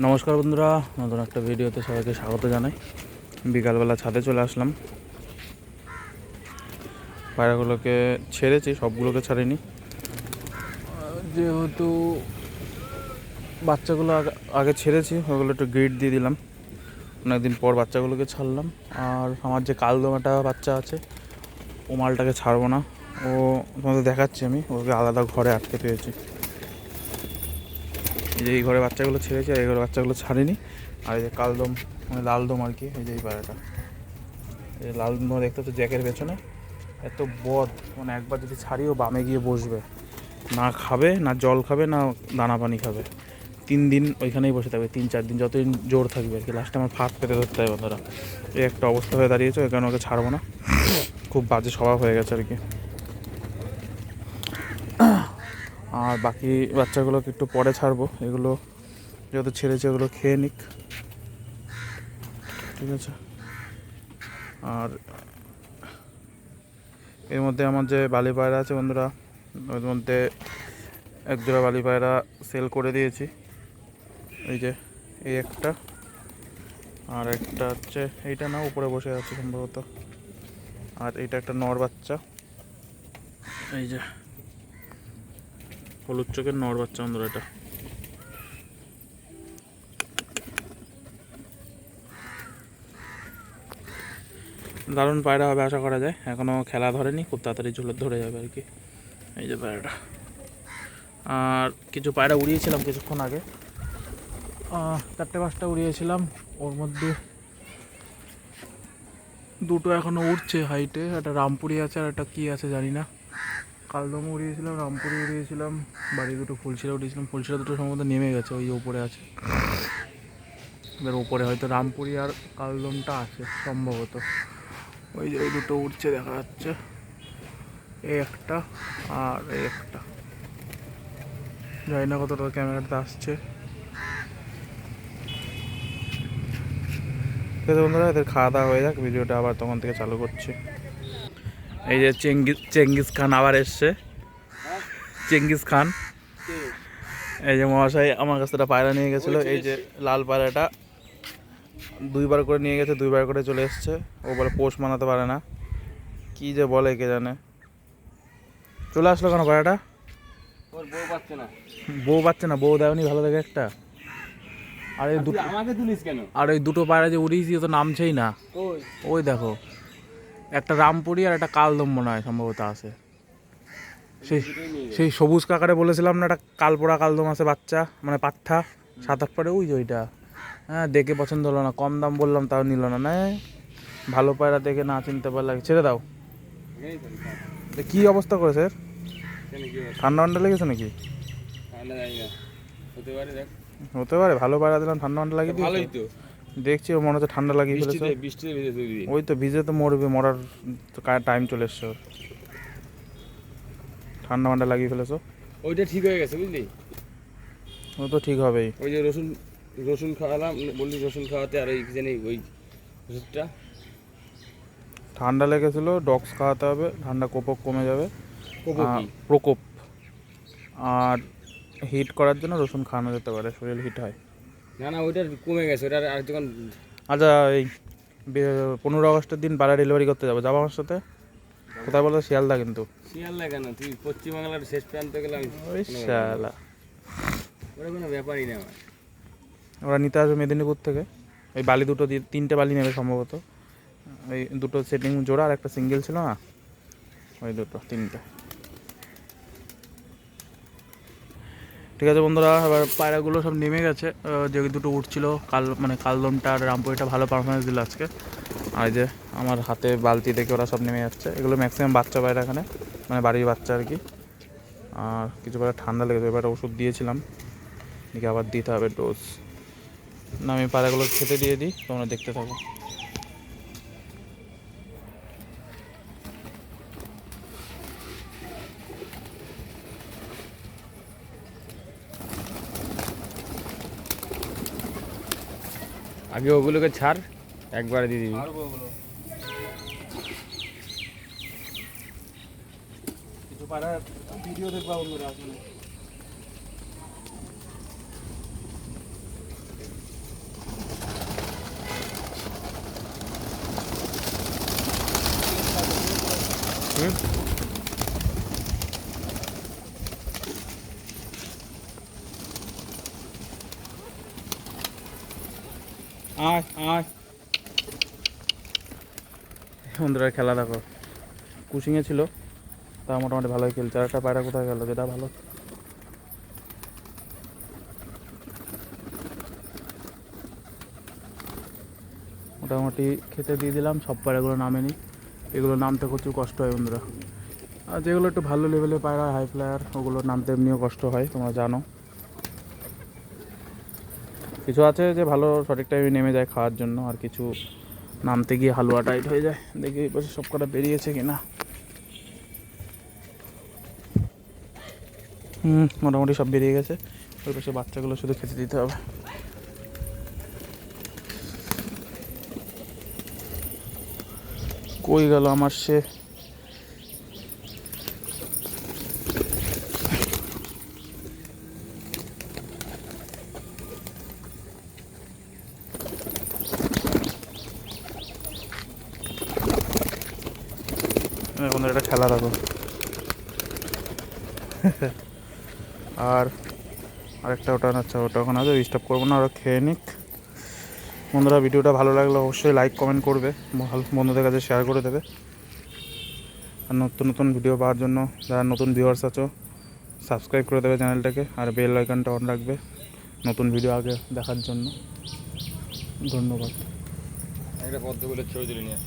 নমস্কার বন্ধুরা, নতুন একটা ভিডিওতে সবাইকে স্বাগত জানাই। বিকালবেলা ছাদে চলে আসলাম। পায়রাগুলোকে ছেড়েছি, সবগুলোকে ছাড়িনি, যেহেতু বাচ্চাগুলো আগে ছেড়েছি, ওগুলো একটু গ্রিড দিয়ে দিলাম। অনেকদিন পর বাচ্চাগুলোকে ছাড়লাম। আর আমার যে কালদমাটা বাচ্চা আছে, ও মালটাকে ছাড়বো না। ও তোমাদের দেখাচ্ছি, আমি ওকে আলাদা ঘরে আটকে পেয়েছি। এই যে এই ঘরে বাচ্চাগুলো ছেড়েছি, আর এই ঘরে বাচ্চাগুলো ছাড়িনি। আর এই যে কালদম, মানে লালদম আর কি, এই যে এই পায়রাটা, এই লালদম দেখতে হচ্ছে জ্যাকের পেছনে। এত বদ, মানে একবার যদি ছাড়িও বামে গিয়ে বসবে, না খাবে, না জল খাবে, না দানা পানি খাবে। 3 দিন ওইখানেই বসে থাকবে, 3-4 দিন, যতদিন জোর থাকবে আর কি। লাস্টে আমার ফাঁক পেতে ধরতে হয় বন্ধুরা। এই একটা অবস্থা হয়ে দাঁড়িয়েছে, ওই কারণে ওকে ছাড়বো না। খুব বাজে স্বভাব হয়ে গেছে আর কি। আর বাকি বাচ্চাগুলোকে একটু পরে ছাড়বো। এগুলো যেহেতু ছেড়েছে, ওগুলো খেয়ে নিক, ঠিক আছে। আর এর মধ্যে আমার যে বালি পায়রা আছে বন্ধুরা, ওর মধ্যে একজোড়া বালি পায়রা সেল করে দিয়েছি। এই যে এই একটা, আর একটা হচ্ছে এইটা, না উপরে বসে আছে সম্ভবত। আর এইটা একটা নর বাচ্চা, এই যে হলুদ চোখের নর বাচ্চা বন্ধুরা। এটা দারুণ পায়রা হবে আশা করা যায়। এখনও খেলা ধরেনি, খুব তাড়াতাড়ি ঝুলে ধরে যাবে আর কি। এই যে পায়রাটা। আর কিছু পায়রা উড়িয়েছিলাম কিছুক্ষণ আগে, 4-5টা উড়িয়েছিলাম। ওর মধ্যে দুটো এখনও উঠছে হাইটে। একটা রামপুরি আছে, আর একটা কী আছে জানি না। কালদম উড়িয়েছিলাম, রামপুরি উড়িয়েছিলাম, বাড়ি দুটো ফুলশিরা উড়িয়েছিলাম। ফুলশিরা দুটো সম্ভবত নেমে গেছে, ওই ওপরে আছে। এবার ওপরে হয়তো রামপুরি আর কালদমটা আছে সম্ভবত। ওই যে ওই দুটো উঠছে দেখা যাচ্ছে, এই একটা আর এই একটা। জানি না কতটা ক্যামেরাতে আসছে। ঠিক আছে বন্ধুরা, এদের খাওয়া দাওয়া হয়ে যাক, ভিডিওটা আবার তখন থেকে চালু করছি। এই যে চেঙ্গিস খান আবার এসছে। চেঙ্গিস খান, এই যে মহাশয় আমার কাছ থেকে পায়রা নিয়ে গেছিলো। এই যে লাল পায়রাটা 2বার করে নিয়ে গেছে, 2বার করে চলে এসছে। ও বলে পোষ মানাতে পারে না, কি যে বলে কে জানে। চলে আসলো কেন পায়রাটা? বউ পাচ্ছে না, বউ দেয়নি ভালো দেখে একটা। আর এই দুটো আমাকে তুলিস কেন? আর ওই দুটো পায়রা যে উড়িয়েছি, ও তো নামছেই না। ওই দেখো, একটা রামপুরি আর একটা কালদম মনে হয় সম্ভবত আছে। সেই সেই সবুজ কাকারে বলেছিলাম না, একটা কালপোড়া কালদম আছে বাচ্চা, মানে পাঠা 7-8 পরে। ওই যে ওইটা, হ্যাঁ, দেখে পছন্দ হলো না, কম দাম বললাম তাও নিল না। না, ভালো পায়রা দেখে না চিনতে পারলে ছেড়ে দাও। কি অবস্থা করেছে? ঠান্ডা ঠান্ডা লেগেছে নাকি? হতে পারে, ভালো পায়রা দিলাম, ঠান্ডা ঠান্ডা লাগিয়ে দিয়েছে। দেখছি ও মনে হচ্ছে ঠান্ডা লাগিয়ে ফেলেছে। ওই তো ভিজে তো মরবে, মরার টাইম চলে এসছে ওর। ঠান্ডা ঠান্ডা লাগিয়ে ফেলেছো। ওইটা ঠিক হয়ে গেছে বুঝলি। ও তো ঠিক হবেই। ওই যে রসুন রসুন খাওয়ালাম, বললি রসুন খাওয়াতে, আর ওই জানি ওই ওষুধটা। ঠান্ডা লেগেছিল, ডক্স খাওয়াতে হবে, ঠান্ডা কোপক কমে যাবে। প্রকোপ। আর হিট করার জন্য রসুন খাওয়ানো যেতে পারে, শরীর হিট হয়। না না, ওইটা কমে গেছে, ওটা আর যখন। আচ্ছা, এই 15 আগস্টের দিন পায়রা ডেলিভারি করতে যাবো আমার সাথে। কোথায় বলো? শিয়ালদা। কিন্তু শিয়ালদা কেন, তুই পশ্চিমবাংলার শেষ প্রান্তে গেলাম। ওই শালা, ওটা কোনো ব্যাপারই না আমার। ওরা নিতে আসবে মেদিনীপুর থেকে। ওই বালি দুটো দিয়ে 3টে বালি নেবে সম্ভবত। ওই দুটো সেটিং জোড়া, আর একটা সিঙ্গেল ছিল না, ওই দুটো 3টে। ঠিক আছে বন্ধুরা, এবার পায়রাগুলো সব নেমে গেছে। যে দুটো উঠছিল, মানে কালদমটা আর রামপুরিটা ভালো পারফরমেন্স দিল আজকে। আর যে আমার হাতে বালতি দেখে ওরা সব নেমে যাচ্ছে। এগুলো ম্যাক্সিমাম বাচ্চা পায়রা এখানে, মানে বাড়ির বাচ্চা আর কি। আর কিছু পায়রা ঠান্ডা লেগেছে, এবার ওষুধ দিয়েছিলাম, এদিকে আবার দিতে হবে ডোজ। না, আমি পায়রাগুলো খেতে দিয়ে দিই, তোমরা দেখতে থাকো। আগে ওগুলোকে ছাড়, একবারে দিয়ে দিবি। কিছু পায়রা ভিডিও দেখবা বন্ধুরা আসলে। আয় আয় বন্ধুরা খেলা দেখো, কুচিংয়ে ছিল তা মোটামুটি ভালোই খেলছে। আর একটা পায়রা কোথায় গেল যেটা ভালো, মোটামুটি খেতে দিয়ে দিলাম। সব পায়রাগুলো নামেনি, এগুলো নামতে প্রচুর কষ্ট হয় বন্ধুরা। আর যেগুলো একটু ভালো লেভেলের পায়রা, হাই ফ্লায়ার, ওগুলো নামতে এমনিও কষ্ট হয়, তোমরা জানো। কিছু আছে যে ভালো সঠিক টাইমে নেমে যায় খাওয়ার জন্য, আর কিছু নামতে গিয়ে হালুয়া টাইট হয়ে যায়। দেখি এই পাশে সব কটা বেরিয়েছে কিনা। মোটামুটি সব বেরিয়ে গেছে। ওই পাশে বাচ্চাগুলো শুধু খেতে দিতে হবে। কই গেল আমার সে, এখন একটা খেলা দেখো। আর আরেকটা ওটা, আচ্ছা ওটা ওখানে আছে, ডিস্টার্ব করবো না, ওরা খেয়ে নিক। বন্ধুরা ভিডিওটা ভালো লাগলে অবশ্যই লাইক কমেন্ট করবে, বন্ধুদের কাছে শেয়ার করে দেবে। আর নতুন নতুন ভিডিও পাওয়ার জন্য যারা নতুন ভিউয়ার্স আছো সাবস্ক্রাইব করে দেবে চ্যানেলটাকে, আর বেল আইকনটা অন রাখবে নতুন ভিডিও আগে দেখার জন্য। ধন্যবাদ। একটা পদ্মগুলোর ছবি তুলে নিয়ে